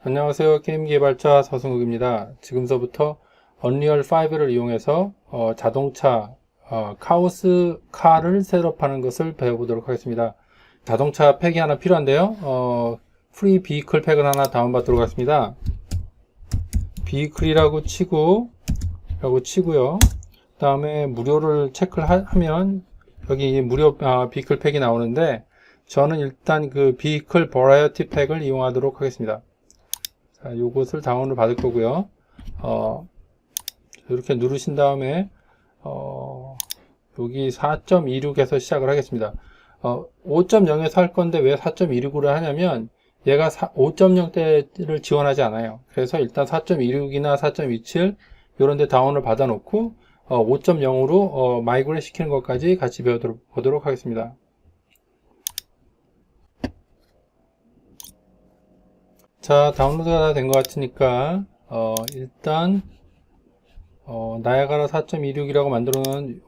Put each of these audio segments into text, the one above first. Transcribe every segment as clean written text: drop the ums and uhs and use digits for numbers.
안녕하세요. 게임 개발자 서승욱입니다. 지금서부터 언리얼 5를 이용해서 자동차 카오스 카를 셋업하는 것을 배워보도록 하겠습니다. 자동차 팩이 하나 필요한데요. 프리 비이클 팩을 하나 다운받도록 하겠습니다. 비이클이라고 치고요. 그 다음에 무료를 체크를 하면 여기 무료 비이클 팩이 나오는데 저는 일단 그 비이클 버라이어티 팩을 이용하도록 하겠습니다. 자, 요것을 다운을 받을 거고요. 이렇게 누르신 다음에 여기 4.26에서 시작을 하겠습니다. 5.0에서 할 건데 왜 4.26으로 하냐면 얘가 5.0대를 지원하지 않아요. 그래서 일단 4.26이나 4.27 이런 데 다운을 받아 놓고 5.0으로 마이그레이트 시키는 것까지 같이 배워보도록 하겠습니다. 자, 다운로드가 다 된 것 같으니까 일단 나야가라 4.26이라고 만들어 놓은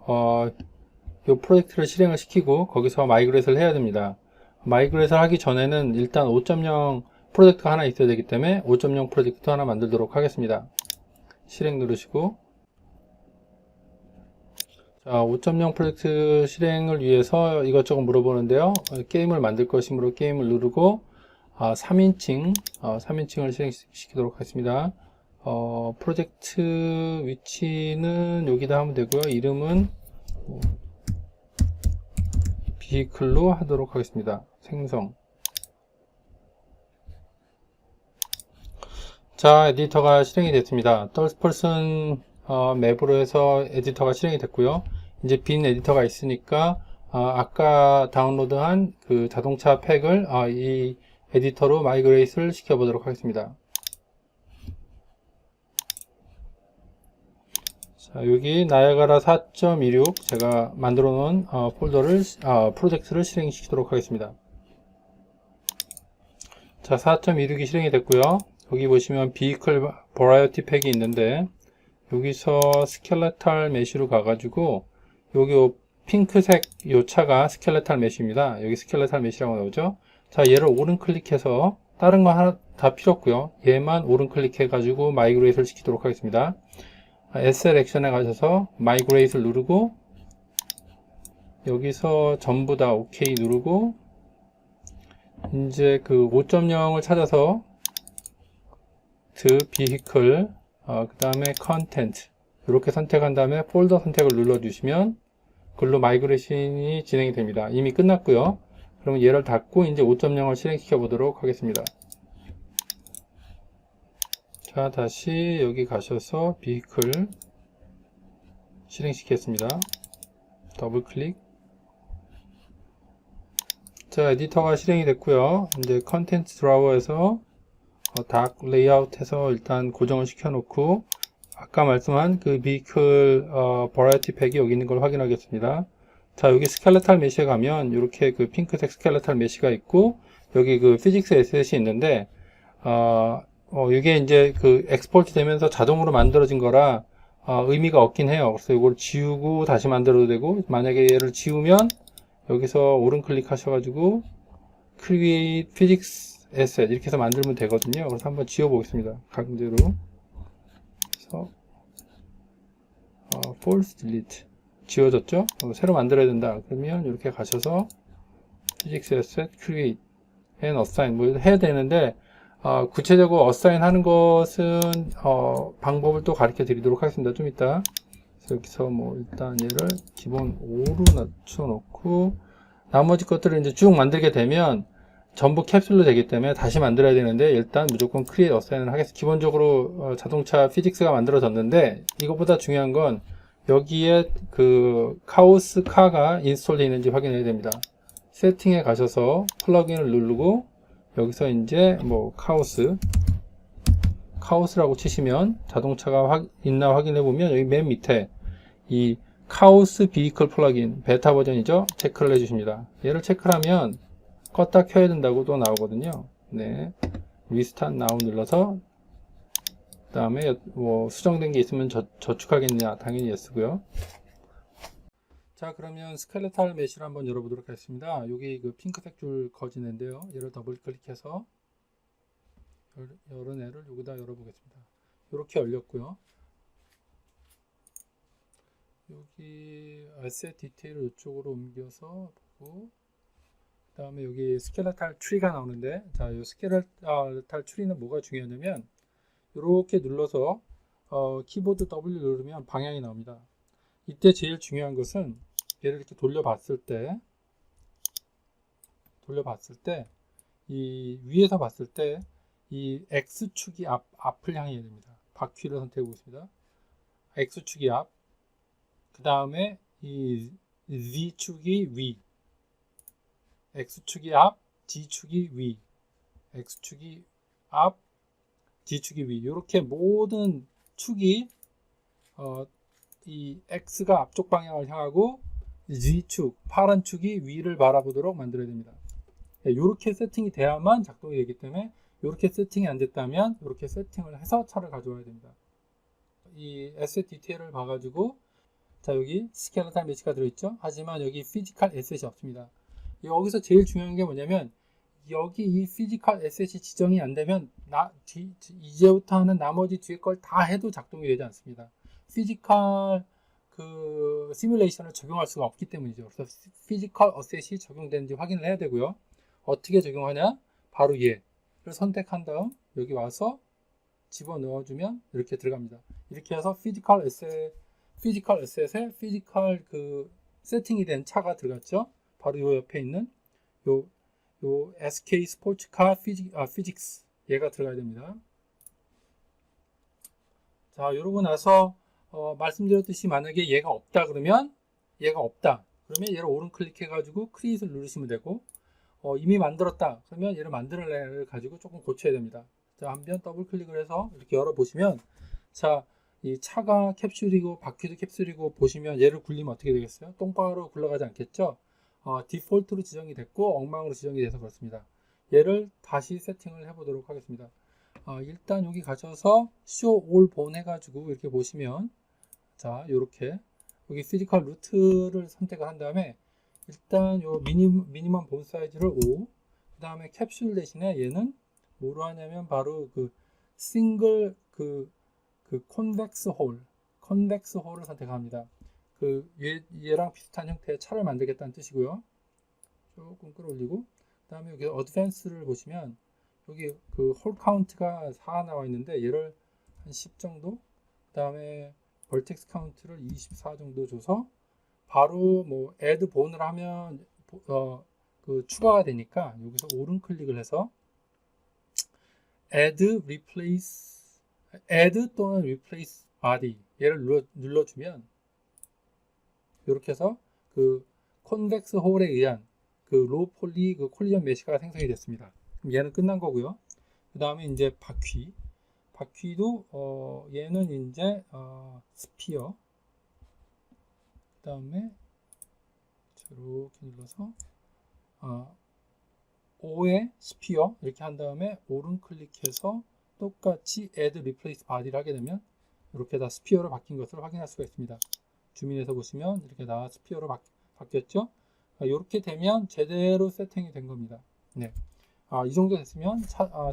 이 프로젝트를 실행을 시키고 거기서 마이그레이트를 해야 됩니다. 마이그레이트를 하기 전에는 일단 5.0 프로젝트가 하나 있어야 되기 때문에 5.0 프로젝트 하나 만들도록 하겠습니다. 실행 누르시고, 자, 5.0 프로젝트 실행을 위해서 이것저것 물어보는데요. 게임을 만들 것이므로 게임을 누르고 3인칭을 실행시키도록 하겠습니다. 프로젝트 위치는 여기다 하면 되고요. 이름은 비클로 하도록 하겠습니다. 생성. 자, 에디터가 실행이 됐습니다. 떨스펄슨 맵으로 해서 에디터가 실행이 됐고요. 이제 빈 에디터가 있으니까 아까 다운로드한 그 자동차 팩을 이 에디터로 마이그레이트를 시켜보도록 하겠습니다. 자, 여기 나야가라 4.26 제가 만들어 놓은 프로젝트를 실행시키도록 하겠습니다. 자, 4.26이 실행이 됐고요. 여기 보시면 비이클 버라이어티 팩이 있는데 여기서 스켈레탈 메쉬로 가가지고 여기 핑크색 요 차가 스켈레탈 메쉬입니다. 여기 스켈레탈 메쉬라고 나오죠. 자, 얘를 오른 클릭해서 다른 거 하나 다 필요 없고요. 얘만 오른 클릭해 가지고 마이그레이트를 시키도록 하겠습니다. SL 액션에 가셔서 마이그레이트를 누르고 여기서 전부 다 OK 누르고 이제 그 5.0을 찾아서 vehicle 그 다음에 content 이렇게 선택한 다음에 폴더 선택을 눌러 주시면 글로 마이그레이션이 진행이 됩니다. 이미 끝났고요. 그럼 얘를 닫고 이제 5.0을 실행시켜 보도록 하겠습니다. 자, 다시 여기 가셔서 vehicle 실행시키겠습니다. 더블 클릭. 자, 에디터가 실행이 됐고요. 이제 컨텐츠 드라워에서 닥 레이아웃 해서 일단 고정을 시켜 놓고 아까 말씀한 그 비클 버라이어티 팩이 여기 있는 걸 확인하겠습니다. 자, 여기 스켈레탈 메시에 가면 이렇게 그 핑크색 스켈레탈 메시가 있고 여기 그 피직스 에셋이 있는데 이게 이제 그 엑스포트 되면서 자동으로 만들어진 거라 의미가 없긴 해요. 그래서 이걸 지우고 다시 만들어도 되고 만약에 얘를 지우면 여기서 오른 클릭 하셔가지고 Create Physics Asset 이렇게 해서 만들면 되거든요. 그래서 한번 지워 보겠습니다. 강제로. 그래서 False Delete 지워졌죠? 새로 만들어야 된다. 그러면 이렇게 가셔서 Physics Asset Create and Assign 뭐 해야 되는데 구체적으로 Assign 하는 것은 방법을 또 가르쳐 드리도록 하겠습니다. 좀 이따. 그래서 여기서 뭐 일단 얘를 기본 5로 낮춰 놓고 나머지 것들을 이제 쭉 만들게 되면 전부 캡슐로 되기 때문에 다시 만들어야 되는데 일단 무조건 create assign을 하겠습니다. 기본적으로 자동차 피직스가 만들어졌는데 이것보다 중요한 건 여기에 그 카오스 카가 인스톨 되어 있는지 확인해야 됩니다. 세팅에 가셔서 플러그인을 누르고 여기서 이제 뭐 카오스라고 치시면 자동차가 있나 확인해 보면 여기 맨 밑에 이 카오스 비이클 플러그인 베타 버전이죠. 체크를 해주십니다. 얘를 체크를 하면 껐다 켜야 된다고 또 나오거든요. 네, 리스타트 나우 눌러서 그 다음에 뭐 수정된 게 있으면 저축하겠냐, 당연히 예스고요. 자, 그러면 스켈레탈 메쉬를 한번 열어보도록 하겠습니다. 여기 그 핑크색 줄 거지는데요. 얘를 더블 클릭해서 열은 애를 여기다 열어보겠습니다. 이렇게 열렸고요. 여기 asset 디테일을 이쪽으로 옮겨서 보고, 그 다음에 여기 스켈레탈 트리가 나오는데, 자, 이 스켈레탈 트리는 뭐가 중요하냐면 이렇게 눌러서 키보드 W 누르면 방향이 나옵니다. 이때 제일 중요한 것은 얘를 이렇게 돌려봤을 때 이 위에서 봤을 때 이 X축이 앞을 향해야 됩니다. 바퀴를 선택해 보겠습니다. X축이 앞, 그 다음에 이 Z축이 위, X축이 앞, G축이 위, X축이 앞, G축이 위. 이렇게 모든 축이 이 X가 앞쪽 방향을 향하고 Z축, 파란 축이 위를 바라보도록 만들어야 됩니다. 이렇게 세팅이 돼야만 작동이 되기 때문에 이렇게 세팅이 안 됐다면 이렇게 세팅을 해서 차를 가져와야 됩니다. 이 에셋 디테일을 봐가지고 자, 여기 스켈레탈 매치가 들어있죠. 하지만 여기 피지컬 에셋이 없습니다. 여기서 제일 중요한 게 뭐냐면 여기 이 피지컬 에셋이 지정이 안 되면 이제부터 하는 나머지 뒤에 걸 다 해도 작동이 되지 않습니다. 피지컬 그 시뮬레이션을 적용할 수가 없기 때문이죠. 그래서 피지컬 어셋이 적용되는지 확인을 해야 되고요. 어떻게 적용하냐? 바로 얘를 선택한 다음 여기 와서 집어넣어주면 이렇게 들어갑니다. 이렇게 해서 피지컬 에셋에 피지컬 그 세팅이 된 차가 들어갔죠. 바로 요 옆에 있는 요 SK 스포츠카 피직스 얘가 들어가야 됩니다. 자, 이러고 나서 말씀드렸듯이 만약에 얘가 없다 그러면 얘를 오른 클릭해 가지고 크리에이트를 누르시면 되고 이미 만들었다 그러면 얘를 만드는 레이어를 가지고 조금 고쳐야 됩니다. 자, 한번 더블 클릭을 해서 이렇게 열어 보시면 자, 이 차가 캡슐이고 바퀴도 캡슐이고 보시면 얘를 굴리면 어떻게 되겠어요? 똥바로 굴러가지 않겠죠? 디폴트로 지정이 됐고 엉망으로 지정이 돼서 그렇습니다. 얘를 다시 세팅을 해보도록 하겠습니다. 일단 여기 가셔서 show all bone 해가지고 이렇게 보시면 자, 요렇게 여기 피지컬 루트를 선택을 한 다음에 일단 요 미니멈 본 사이즈를 5, 그 다음에 캡슐 대신에 얘는 뭐로 하냐면 바로 그 싱글 그 컨벡스 홀을 선택합니다. 얘랑 비슷한 형태의 차를 만들겠다는 뜻이고요. 조금 끌어올리고, 그 다음에 여기 어드밴스를 보시면 여기 그 홀 카운트가 4 나와 있는데 얘를 한 10 정도, 그 다음에 벌텍스 카운트를 24 정도 줘서 바로 뭐 add bone을 하면 그 추가가 되니까 여기서 오른 클릭을 해서 add 또는 replace body 얘를 눌러주면 이렇게 해서 그 컨벡스 홀에 의한 그 로우 폴리 그 콜리전 메시가 생성이 됐습니다. 그럼 얘는 끝난 거고요. 그 다음에 이제 바퀴도 얘는 이제 스피어, 그 다음에 이렇게 눌러서 5에 스피어 이렇게 한 다음에 오른 클릭해서 똑같이 add replace body를 하게 되면 이렇게 다 스피어로 바뀐 것을 확인할 수가 있습니다. 주민에서 보시면 이렇게 다 스피어로 바뀌었죠. 이렇게 되면 제대로 세팅이 된 겁니다. 네. 이 정도 됐으면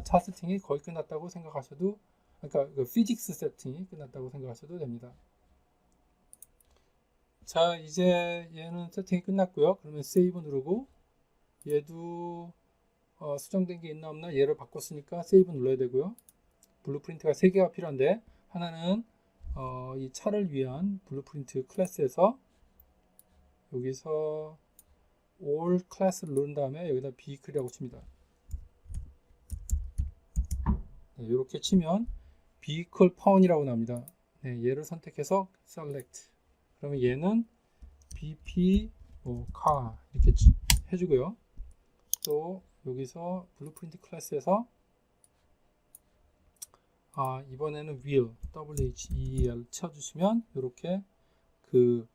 차 세팅이 거의 끝났다고 생각하셔도, 그러니까 그 피직스 세팅이 끝났다고 생각하셔도 됩니다. 자, 이제 얘는 세팅이 끝났고요. 그러면 세이브 누르고 얘도 수정된 게 있나 없나 얘를 바꿨으니까 세이브 눌러야 되고요. 블루프린트가 3개가 필요한데 하나는 이 차를 위한 블루프린트 클래스에서 여기서 all 클래스를 누른 다음에 여기다 vehicle이라고 칩니다. 네, 이렇게 치면 vehicle found이라고 나옵니다. 네, 얘를 선택해서 select. 그러면 얘는 bp car 이렇게 해주고요. 또 여기서 블루프린트 클래스에서 이번에는 wheel wheel 쳐주시면 이렇게 그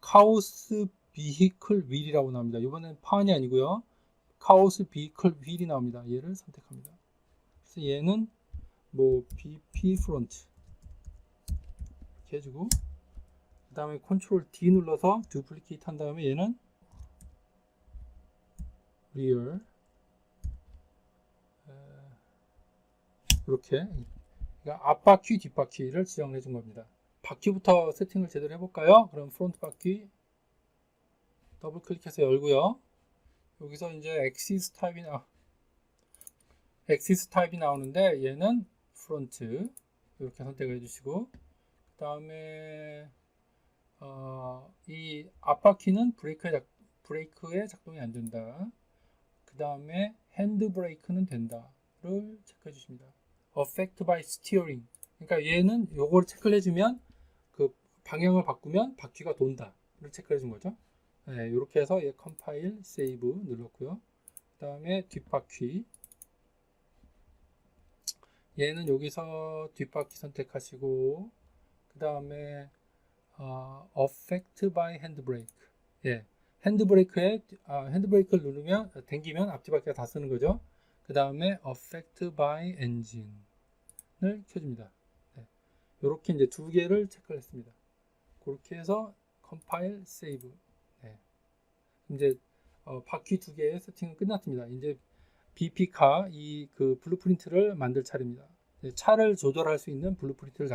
카오스 비히클 휠이라고 나옵니다. 이번엔 파운이 아니고요. 카오스 비히클 휠이 나옵니다. 얘를 선택합니다. 그래서 얘는 뭐 BP 프론트 이렇게 해주고 그 다음에 컨트롤 D 눌러서 두플리케이트 한 다음에 얘는 rear 이렇게 그러니까 앞바퀴 뒷바퀴를 지정을 해준 겁니다. 바퀴부터 세팅을 제대로 해볼까요? 그럼 프론트 바퀴 더블 클릭해서 열고요. 여기서 이제 엑시스 타입이 나오는데 얘는 프론트 이렇게 선택을 해주시고, 그 다음에 이 앞바퀴는 브레이크에 작동이 안 된다. 그 다음에 핸드 브레이크는 된다를 체크해 주십니다. Affect by steering. 그러니까 얘는 요걸 체크를 해주면 그 방향을 바꾸면 바퀴가 돈다를 체크해 준 거죠. 네, 이렇게 해서 얘 컴파일 세이브 눌렀고요. 그 다음에 뒷바퀴, 얘는 여기서 뒷바퀴 선택하시고, 그 다음에 Affect by Handbrake. 예, 핸드브레이크를 누르면 당기면 앞뒤바퀴가 다 쓰는 거죠. 그 다음에 Affect by Engine을 켜줍니다. 네, 이렇게 이제 두 개를 체크를 했습니다. 그렇게 해서 컴파일 세이브. 네, 이제 바퀴 두 개의 세팅은 끝났습니다. 이제 BP카 그 블루프린트를 만들 차례입니다. 차를 조절할 수 있는 블루프린트를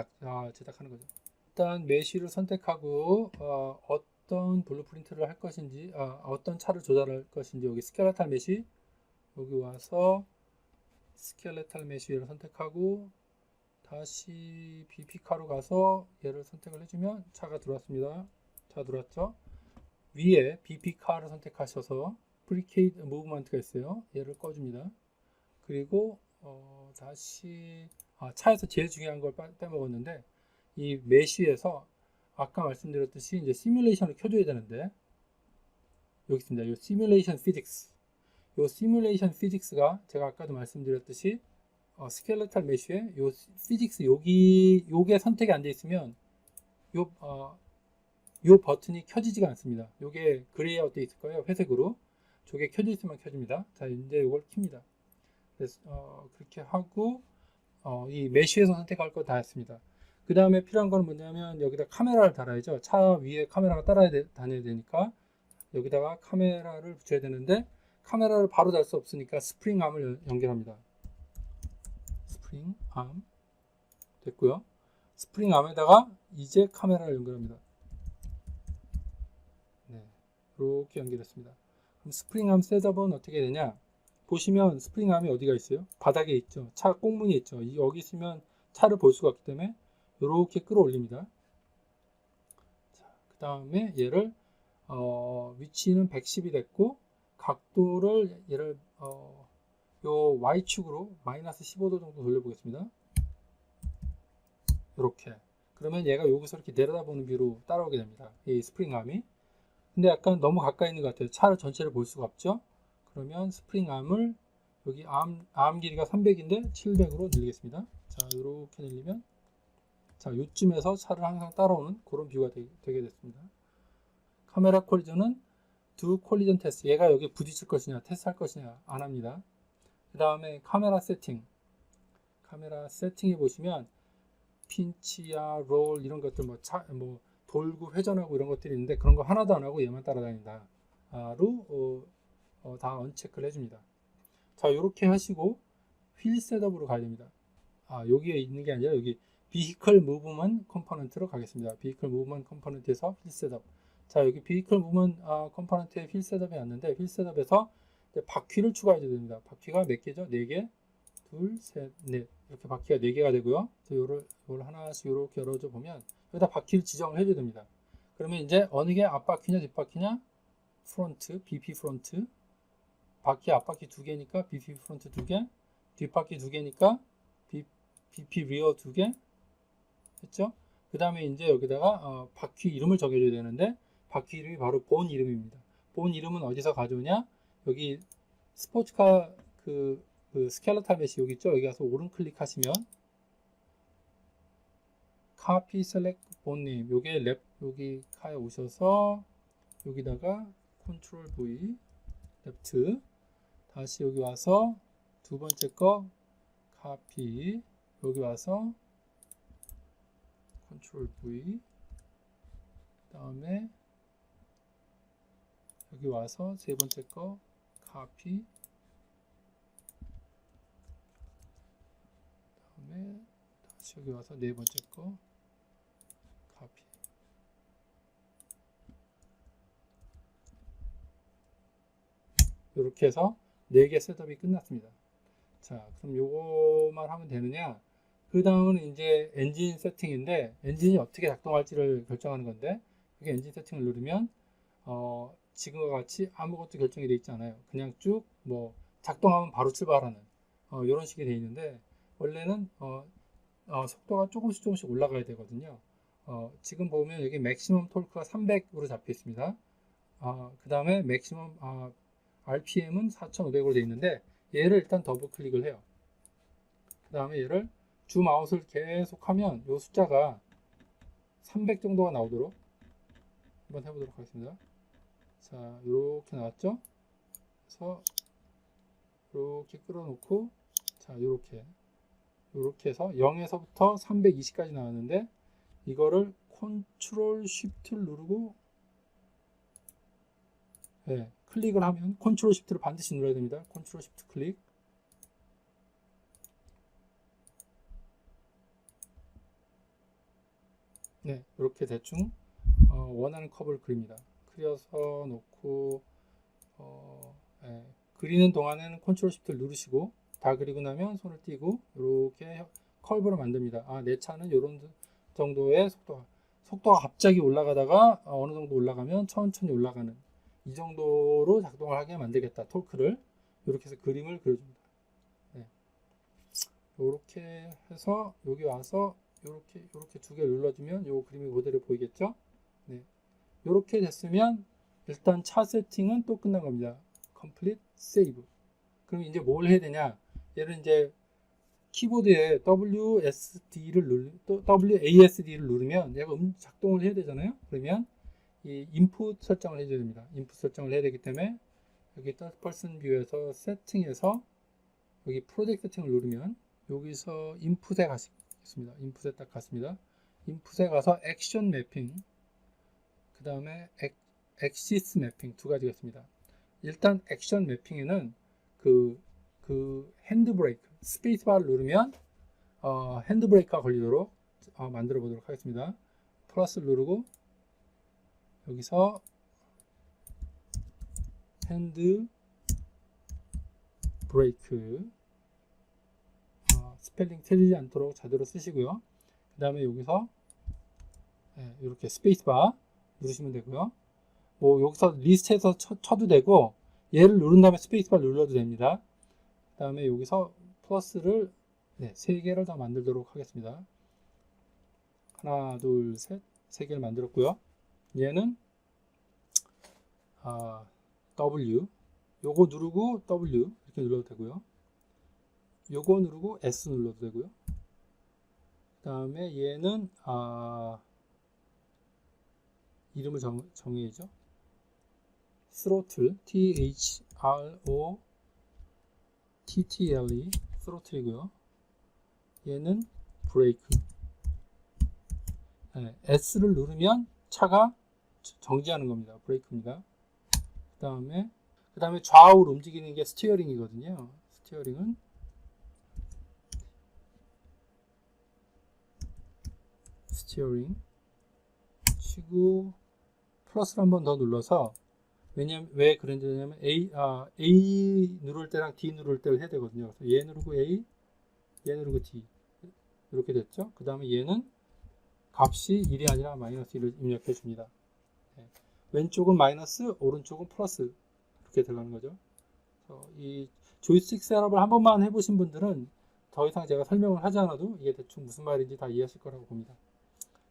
제작하는 거죠. 일단 메쉬를 선택하고 어떤 블루프린트를 할 것인지, 어떤 차를 조절할 것인지, 여기 스켈레탈 메쉬, 여기 와서 스켈레탈 메쉬를 선택하고 다시 BP카로 가서 얘를 선택을 해주면 차가 들어왔습니다. 차 들어왔죠. 위에 BP카를 선택하셔서 프리케이드 무브먼트가 있어요. 얘를 꺼줍니다. 그리고 다시 차에서 제일 중요한 걸 빼먹었는데, 이 메쉬에서 아까 말씀드렸듯이 이제 시뮬레이션을 켜줘야 되는데, 여기 있습니다. 이 시뮬레이션 피직스. 이 시뮬레이션 피직스가 제가 아까도 말씀드렸듯이 스켈레탈 메쉬에 이 피직스 요게 선택이 안 돼 있으면 요 버튼이 켜지지가 않습니다. 요게 그레이아웃 돼 있을 거예요. 회색으로. 저게 켜져 있으면 켜집니다. 자, 이제 요걸 킵니다. 그래서 그렇게 하고 이 메쉬에서 선택할 거 다 했습니다. 그 다음에 필요한 건 뭐냐면 여기다 카메라를 달아야죠. 차 위에 카메라가 다녀야 되니까 여기다가 카메라를 붙여야 되는데, 카메라를 바로 달 수 없으니까 스프링암을 연결합니다. 스프링암 됐고요. 스프링암에다가 이제 카메라를 연결합니다. 네, 이렇게 연결했습니다. 그럼 스프링암 셋업은 어떻게 되냐? 보시면 스프링암이 어디가 있어요? 바닥에 있죠. 차 꽁무니 있죠. 여기 있으면 차를 볼 수가 없기 때문에 이렇게 끌어올립니다. 그 다음에 얘를 위치는 110이 됐고, 각도를 얘를 요 Y축으로 마이너스 15도 정도 돌려보겠습니다. 이렇게. 그러면 얘가 여기서 이렇게 내려다보는 뷰로 따라오게 됩니다. 이 스프링암이. 근데 약간 너무 가까이 있는 것 같아요. 차를 전체를 볼 수가 없죠. 그러면 스프링암을 여기 암 길이가 300인데 700으로 늘리겠습니다. 자, 이렇게 늘리면 자, 요쯤에서 차를 항상 따라오는 그런 뷰가 되게 됐습니다. 카메라 콜리전은 두 콜리전 테스트. 얘가 여기 부딪힐 것이냐, 테스트할 것이냐 안 합니다. 그 다음에 카메라 세팅. 카메라 세팅에 보시면 핀치야, 롤 이런 것들 뭐 돌고 회전하고 이런 것들이 있는데 그런 거 하나도 안 하고 얘만 따라다닌다. 로 다 언체크를 해줍니다. 자, 이렇게 하시고 휠 셋업으로 가야 됩니다. 여기에 있는 게 아니라 여기 비히클 무브먼트 컴포넌트로 가겠습니다. 비히클 무브먼트 컴포넌트에서 휠 셋업. 자, 여기 비히클 무브먼트 컴포넌트에 휠 셋업이 왔는데, 휠 셋업에서 바퀴를 추가해야 됩니다. 바퀴가 몇 개죠? 4개, 둘, 셋, 넷. 이렇게 바퀴가 4개가 되고요. 요걸 하나씩 이렇게 열어줘 보면 여기다 바퀴를 지정을 해줘야 됩니다. 그러면 이제 어느 게 앞바퀴냐 뒷바퀴냐? 프론트, BP 프론트. 바퀴 앞바퀴 2개니까 BP 프론트 2개, 뒷바퀴 2개니까 BP 리어 2개 했죠? 그 다음에 이제 여기다가 바퀴 이름을 적어줘야 되는데, 바퀴 이름이 바로 본 이름입니다. 본 이름은 어디서 가져오냐? 여기 스포츠카 그 스켈레탈 메쉬 여기 있죠? 여기 가서 오른 클릭하시면 카피 셀렉트 본 네임, 요게 여기 카에 오셔서 여기다가 컨트롤 V 레프트, 다시 여기 와서 두 번째 거 카피, 여기 와서 컨트롤 V, 그 다음에 여기 와서 세 번째 거 카피, 다시 여기 와서 네 번째 거 카피. 이렇게 해서 4개 셋업이 끝났습니다. 자, 그럼 요거만 하면 되느냐? 그 다음은 이제 엔진 세팅인데, 엔진이 어떻게 작동할지를 결정하는 건데, 그게 엔진 세팅을 누르면 지금과 같이 아무것도 결정이 되어 있지 않아요. 그냥 쭉 뭐 작동하면 바로 출발하는 이런 식이 되어 있는데, 원래는 속도가 조금씩 올라가야 되거든요. 지금 보면 여기 맥시멈 토크가 300으로 잡혀 있습니다. 그 다음에 맥시멈 RPM은 4,500으로 되어 있는데, 얘를 일단 더블 클릭을 해요. 그 다음에 얘를 주 마우스를 계속 하면 이 숫자가 300 정도가 나오도록 한번 해보도록 하겠습니다. 자, 이렇게 나왔죠? 그래서 이렇게 끌어놓고, 자, 이렇게 해서 0에서부터 320까지 나왔는데, 이거를 컨트롤 쉬프트를 누르고, 네, 클릭을 하면 컨트롤 쉬프트를 반드시 눌러야 됩니다. 컨트롤 쉬프트 클릭. 네, 이렇게 대충 원하는 컵을 그립니다. 그려서 놓고 네, 그리는 동안에는 컨트롤 쉬프트를 누르시고, 다 그리고 나면 손을 띄고 이렇게 컬브를 만듭니다. 내 차는 이런 정도의 속도가 갑자기 올라가다가 어느 정도 올라가면 천천히 올라가는 이 정도로 작동을 하게 만들겠다. 토크를 이렇게 해서 그림을 그려줍니다. 네. 이렇게 해서 여기 와서 이렇게 2개 눌러주면 이 그림이 그대로 보이겠죠? 네. 이렇게 됐으면 일단 차 세팅은 또 끝난 겁니다. Complete Save. 그럼 이제 뭘 해야 되냐? 얘를 이제 키보드에 WASD를 누르면 얘가 작동을 해야 되잖아요. 그러면 이 인풋 설정을 해줘야 됩니다. 인풋 설정을 해야 되기 때문에 여기 퍼슨 뷰에서 세팅에서 여기 프로젝트 세팅을 누르면 여기서 인풋에 가겠습니다. 인풋에 딱 갔습니다. 인풋에 가서 액션 매핑, 그 다음에 엑시스 매핑 두 가지가 있습니다. 일단 액션 매핑에는 그 핸드 브레이크, 스페이스바를 누르면 핸드 브레이크가 걸리도록 만들어 보도록 하겠습니다. 플러스를 누르고 여기서 핸드 브레이크 스펠링 틀리지 않도록 제대로 쓰시고요. 그 다음에 여기서 이렇게 스페이스바 누르시면 되고요. 뭐 여기서 리스트에서 쳐도 되고, 얘를 누른 다음에 스페이스바 눌러도 됩니다. 그 다음에 여기서 플러스를 3개를 더 만들도록 하겠습니다. 하나, 둘, 셋, 3개를 만들었고요. 얘는 W, 요거 누르고 W 이렇게 눌러도 되고요. 요거 누르고 S 눌러도 되고요. 그 다음에 얘는 이름을 정해야죠. 스로틀, THROTTLE 스로틀이고요. 얘는 브레이크. S를 누르면 차가 정지하는 겁니다. 브레이크입니다. 그 다음에 좌우로 움직이는 게 스티어링이거든요. 스티어링은 스티어링 치고 플러스를 한 번 더 눌러서, 왜 그런지냐면 A 누를 때랑 D 누를 때를 해야 되거든요. 그래서 얘 누르고 A, 얘 누르고 D 이렇게 됐죠. 그 다음에 얘는 값이 1이 아니라 마이너스 1을 입력해 줍니다. 왼쪽은 마이너스, 오른쪽은 플러스 이렇게 들어가는 거죠. 이 조이스틱 셋업을 한 번만 해보신 분들은 더 이상 제가 설명을 하지 않아도 이게 대충 무슨 말인지 다 이해하실 거라고 봅니다.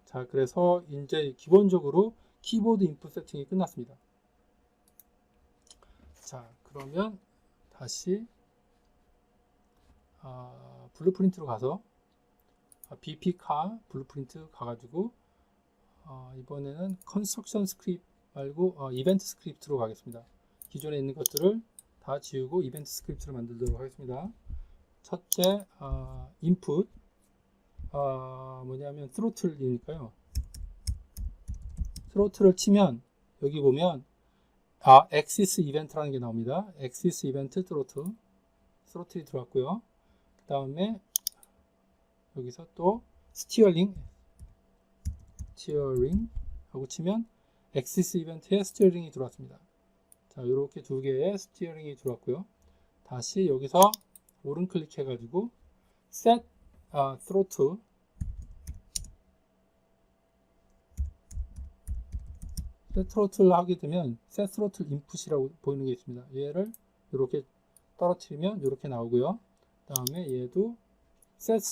자, 그래서 이제 기본적으로 키보드 인풋 세팅이 끝났습니다. 자, 그러면 다시 블루프린트로 가서 BP카 블루프린트 가가지고 이번에는 컨스트럭션 스크립트 말고 이벤트 스크립트로 가겠습니다. 기존에 있는 것들을 다 지우고 이벤트 스크립트를 만들도록 하겠습니다. 첫째 인풋 뭐냐면 스로틀이니까요. 스로틀을 치면 여기 보면 엑시스 이벤트라는 게 나옵니다. 엑시스 이벤트 스로틀이 들어왔고요. 그 다음에 여기서 또 스티어링 하고 치면 엑시스 이벤트에 스티어링이 들어왔습니다. 자, 이렇게 두 개의 스티어링이 들어왔고요. 다시 여기서 오른 클릭해 가지고 set throttle 하게 되면 set throttle input이라고 보이는 게 있습니다. 얘를 이렇게 떨어뜨리면 이렇게 나오고요. 그 다음에 얘도 set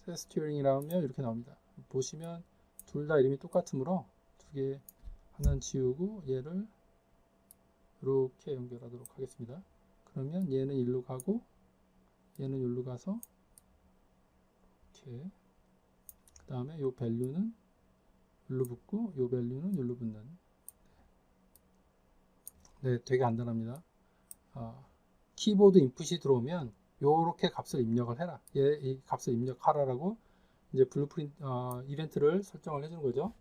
steering이라고 하면 이렇게 나옵니다. 보시면 둘 다 이름이 똑같으므로 두 개 하나는 지우고 얘를 이렇게 연결하도록 하겠습니다. 그러면 얘는 일로 가고 얘는 일로 가서 이렇게 그 다음에 요 밸류는 일로 붙고 요 밸류는 일로 붙는. 네, 되게 간단합니다. 키보드 인풋이 들어오면 요렇게 값을 입력을 해라. 이 값을 입력하라라고 이제 블루프린트 이벤트를 설정을 해주는 거죠.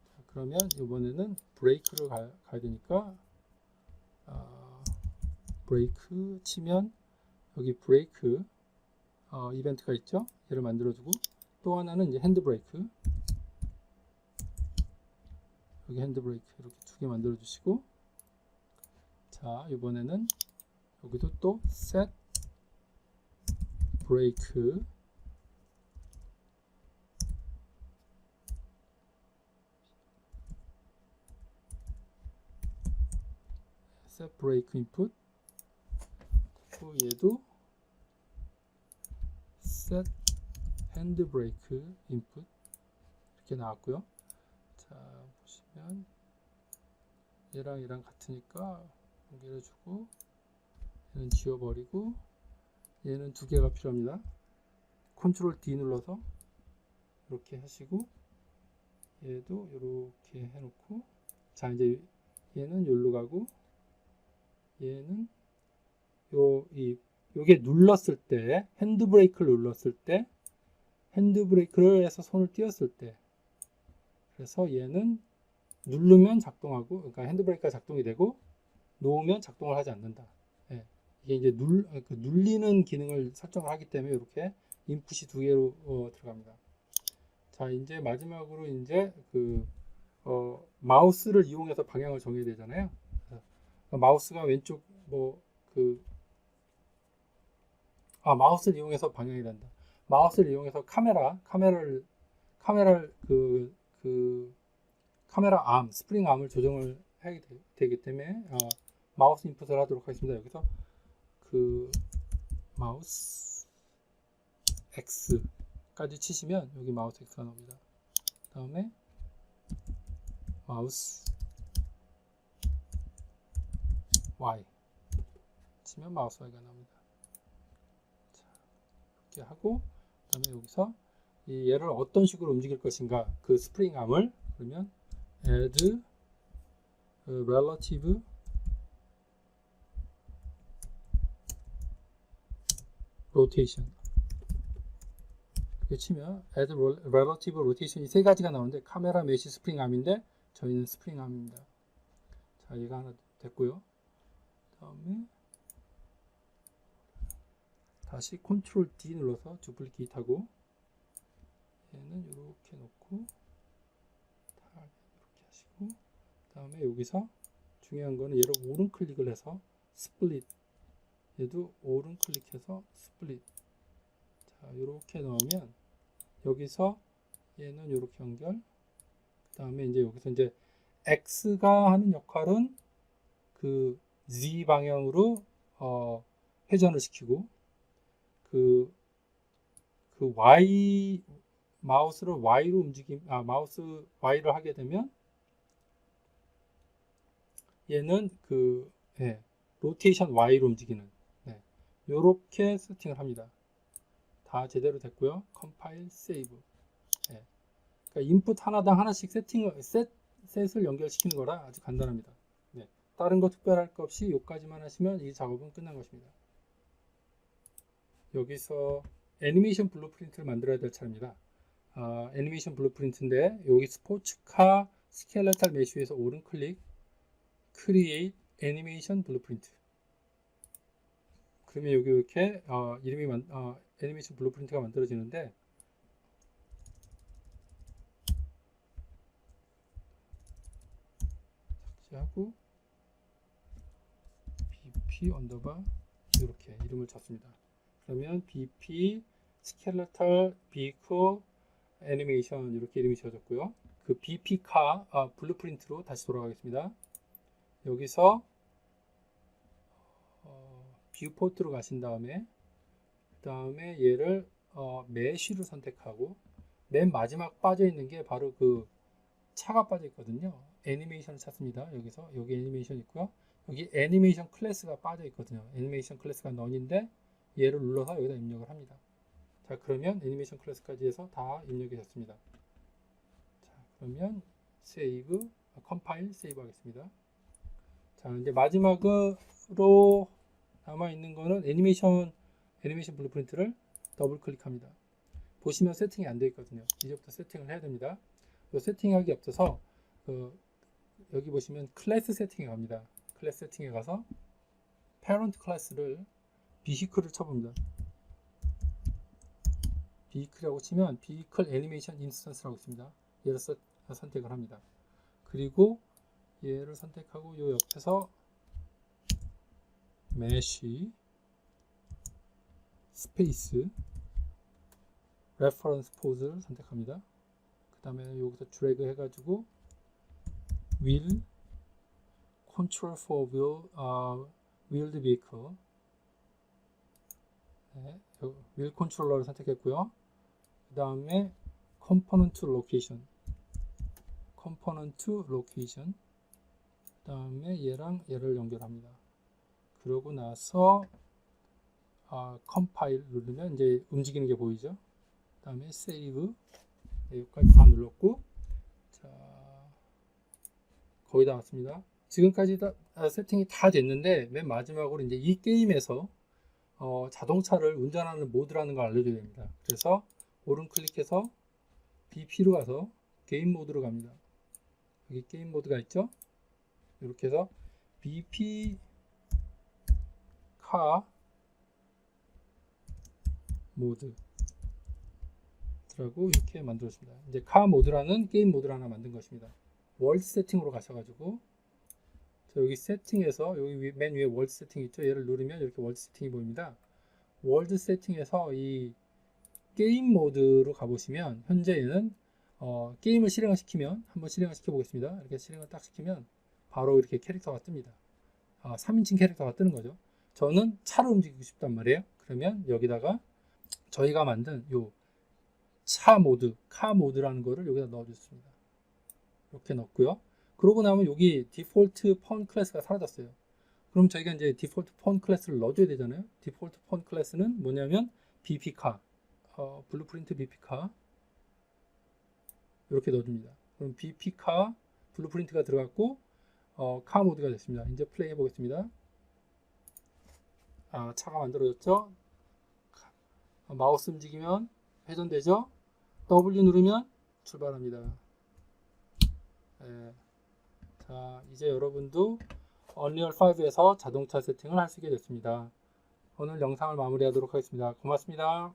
자, 그러면 이번에는 브레이크를 가야 되니까 브레이크 치면 여기 브레이크 이벤트가 있죠. 얘를 만들어주고 또 하나는 이제 핸드 브레이크, 여기 핸드 브레이크 이렇게 두 개 만들어 주시고, 자 이번에는 여기도 또 set 브레이크 set 브레이크 인풋, 또 얘도 set 핸드 브레이크 인풋 이렇게 나왔고요. 자 보시면 얘랑 얘랑 같으니까 연결해주고 얘는 지워버리고 얘는 두 개가 필요합니다. 컨트롤 D 눌러서 이렇게 하시고 얘도 이렇게 해놓고, 자 이제 얘는 여기로 가고 얘는 요게 눌렀을 때 핸드 브레이크를 눌렀을 때 핸드 브레이크를 해서 손을 띄었을 때, 그래서 얘는 누르면 작동하고, 그러니까 핸드 브레이크가 작동이 되고 놓으면 작동을 하지 않는다. 예. 이게 이제 눌리는 기능을 설정을 하기 때문에 이렇게 인풋이 두 개로 들어갑니다. 자 이제 마지막으로 이제 마우스를 이용해서 방향을 정해야 되잖아요. 마우스가 왼쪽 마우스를 이용해서 방향이 된다. 마우스를 이용해서 카메라 암, 스프링 암을 조정을 해야 되기 때문에 마우스 인풋을 하도록 하겠습니다. 여기서 마우스 X까지 치시면 여기 마우스 X가 나옵니다. 그 다음에 마우스 Y 치면 마우스 Y가 나옵니다. 자, 이렇게 하고 그 다음에 여기서 얘를 어떤 식으로 움직일 것인가, 그 스프링 암을, 그러면 add relative rotation 이렇게 치면 add relative rotation 이 세 가지가 나오는데 카메라, 메시, 스프링 암인데 저희는 스프링 암입니다. 자 얘가 하나 됐고요. 그 다음에 다시 컨트롤 D 눌러서 두플리케이트 하고 얘는 이렇게 놓고 이렇게 하시고, 그 다음에 여기서 중요한 거는 얘를 오른 클릭을 해서 스플릿, 얘도 오른 클릭해서 스플릿. 자 이렇게 넣으면 여기서 얘는 이렇게 연결, 그 다음에 이제 여기서 이제 X가 하는 역할은 그 Z 방향으로 회전을 시키고, 그 Y 마우스를 Y로 마우스 Y를 하게 되면 얘는 로테이션 Y로 움직이는, 요렇게 세팅을 합니다. 다 제대로 됐고요. 컴파일 세이브. 그러니까 인풋 하나당 하나씩 셋을 연결시키는 거라 아주 간단합니다. 다른 거 특별할 거 없이 여기까지만 하시면 이 작업은 끝난 것입니다. 여기서 애니메이션 블루프린트를 만들어야 될 차례입니다. 애니메이션 블루프린트인데 여기 스포츠카 스켈레탈 메쉬에서 오른 클릭 Create 애니메이션 블루프린트, 그러면 여기 이렇게 애니메이션 블루프린트가 만들어지는데, 삭제하고 bp 언더바 이렇게 이름을 쳤습니다. 그러면 bp 스켈레털 비커 애니메이션 이렇게 이름이 지어졌고요. 그 bp 카 블루프린트로 다시 돌아가겠습니다. 여기서 뷰포트로 가신 다음에 그 다음에 얘를 메쉬로 선택하고, 맨 마지막 빠져 있는 게 바로 그 차가 빠져 있거든요. 애니메이션을 찾습니다. 여기서 여기 애니메이션 있고요. 여기 애니메이션 클래스가 빠져 있거든요. 애니메이션 클래스가 넌인데 얘를 눌러서 여기다 입력을 합니다. 자, 그러면 애니메이션 클래스까지 해서 다 입력이 됐습니다. 자, 그러면 세이브, 컴파일, 세이브 하겠습니다. 자, 이제 마지막으로 남아 있는 거는 애니메이션 블루프린트를 더블 클릭합니다. 보시면 세팅이 안 되어 있거든요. 이제부터 세팅을 해야 됩니다. 세팅하기 앞서서 여기 보시면 클래스 세팅에 갑니다. 클래스 세팅에 가서 parent 클래스를 vehicle을 쳐봅니다. vehicle이라고 치면 vehicle animation instance라고 있습니다. 얘를 선택을 합니다. 그리고 얘를 선택하고 요 옆에서 mesh 스페이스 reference pose를 선택합니다. 그 다음에 여기서 드래그 해가지고 wheel control for wheeled vehicle, 네, wheel controller를 선택했고요. 그 다음에 component location, 그 다음에 얘랑 얘를 연결합니다. 그러고 나서 컴파일 누르면 이제 움직이는 게 보이죠. 그 다음에 세이브, 여기까지 다 눌렀고, 자, 거의 다 왔습니다. 지금까지 세팅이 다 됐는데 맨 마지막으로 이제 이 게임에서 자동차를 운전하는 모드라는 걸 알려줘야 됩니다. 그래서 오른 클릭해서 BP로 가서 게임 모드로 갑니다. 여기 게임 모드가 있죠. 이렇게 해서 BP 카 모드 라고 이렇게 만들었습니다. 이제 카 모드라는 게임 모드를 하나 만든 것입니다. 월드 세팅으로 가셔가지고 여기 세팅에서 여기 맨 위에 월드 세팅 있죠. 얘를 누르면 이렇게 월드 세팅이 보입니다. 월드 세팅에서 이 게임 모드로 가보시면 현재는 게임을 실행을 시키면 한번 실행을 시켜 보겠습니다. 이렇게 실행을 딱 시키면 바로 이렇게 캐릭터가 뜹니다. 3인칭 캐릭터가 뜨는 거죠. 저는 차를 움직이고 싶단 말이에요. 그러면 여기다가 저희가 만든 요 차 모드, 카 모드라는 거를 여기다 넣어줬습니다. 이렇게 넣고요. 그러고 나면 여기 디폴트 폰 클래스가 사라졌어요. 그럼 저희가 이제 디폴트 폰 클래스를 넣어줘야 되잖아요. 디폴트 폰 클래스는 뭐냐면 bp카, 블루프린트 bp카 이렇게 넣어줍니다. 그럼 bp카 블루프린트가 들어갔고 카 모드가 됐습니다. 이제 플레이 해보겠습니다. 차가 만들어졌죠. 마우스 움직이면 회전되죠. W 누르면 출발합니다. 네. 자, 이제 여러분도 언리얼 5에서 자동차 세팅을 할 수 있게 됐습니다. 오늘 영상을 마무리하도록 하겠습니다. 고맙습니다.